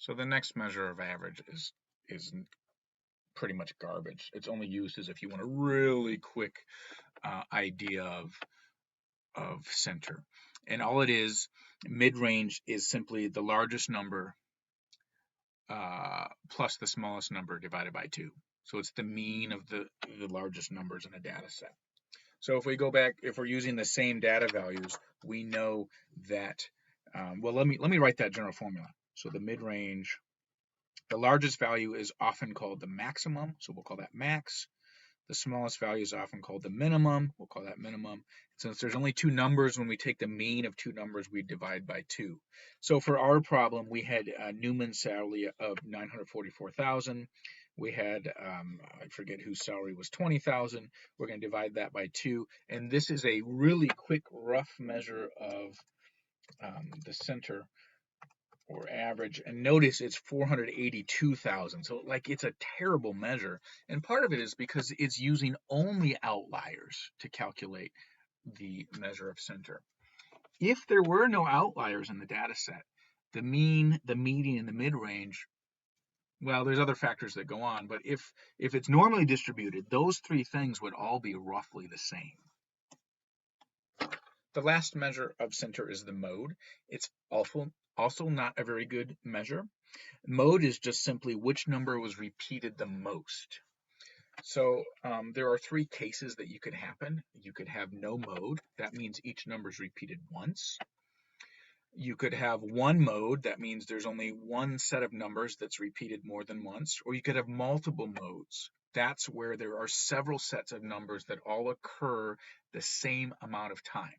So the next measure of average is pretty much garbage. It's only used as if you want a really quick idea of center. And all it is, mid-range is simply the largest number plus the smallest number divided by 2. So it's the mean of the largest numbers in a data set. So if we go back, if we're using the same data values, we know that, well, let me write that general formula. So the mid-range, the largest value is often called the maximum, so we'll call that max. The smallest value is often called the minimum, we'll call that minimum. Since there's only two numbers, when we take the mean of two numbers, we divide by 2. So for our problem, we had Newman's salary of 944,000. We had, I forget whose salary was 20,000. We're going to divide that by 2. And this is a really quick, rough measure of the center or average, and notice it's 482,000. So like it's a terrible measure, and part of it is because it's using only outliers to calculate the measure of center. If there were no outliers in the data set, the mean, the median, and the mid-range, well, there's other factors that go on, but if it's normally distributed, those three things would all be roughly the same. The last measure of center is the mode. It's also not a very good measure. Mode is just simply which number was repeated the most. So there are three cases that you could happen. You could have no mode. That means each number is repeated once. You could have one mode. That means there's only one set of numbers that's repeated more than once. Or you could have multiple modes. That's where there are several sets of numbers that all occur the same amount of time.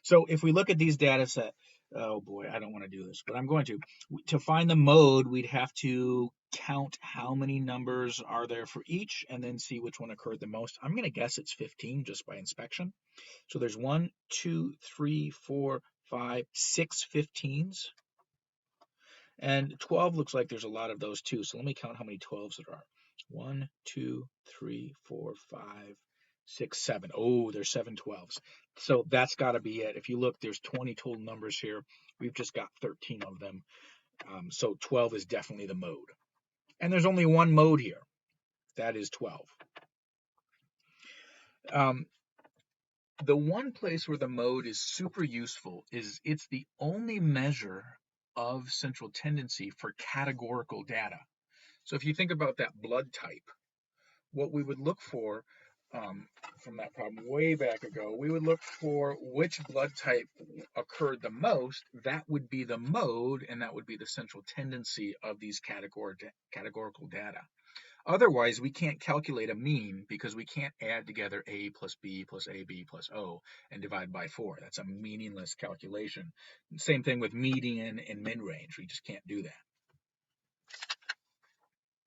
So if we look at these data set, oh boy, I don't want to do this, but I'm going to. To find the mode, we'd have to count how many numbers are there for each and then see which one occurred the most. I'm going to guess it's 15 just by inspection. So there's 1, 2, 3, 4, 5, 6 15s. And 12 looks like there's a lot of those too. So let me count how many 12s there are. 1, 2, 3, 4, 5, 6, 7. Oh, there's 7 12s. So that's got to be it. If you look, there's 20 total numbers here. We've just got 13 of them. So 12 is definitely the mode. And there's only one mode here. That is 12. The one place where the mode is super useful is it's the only measure of central tendency for categorical data. So if you think about that blood type, what we would look for from that problem way back ago, we would look for which blood type occurred the most. That would be the mode, and that would be the central tendency of these categorical data. Otherwise, we can't calculate a mean because we can't add together A plus B plus AB plus O and divide by 4. That's a meaningless calculation. Same thing with median and mid-range. We just can't do that.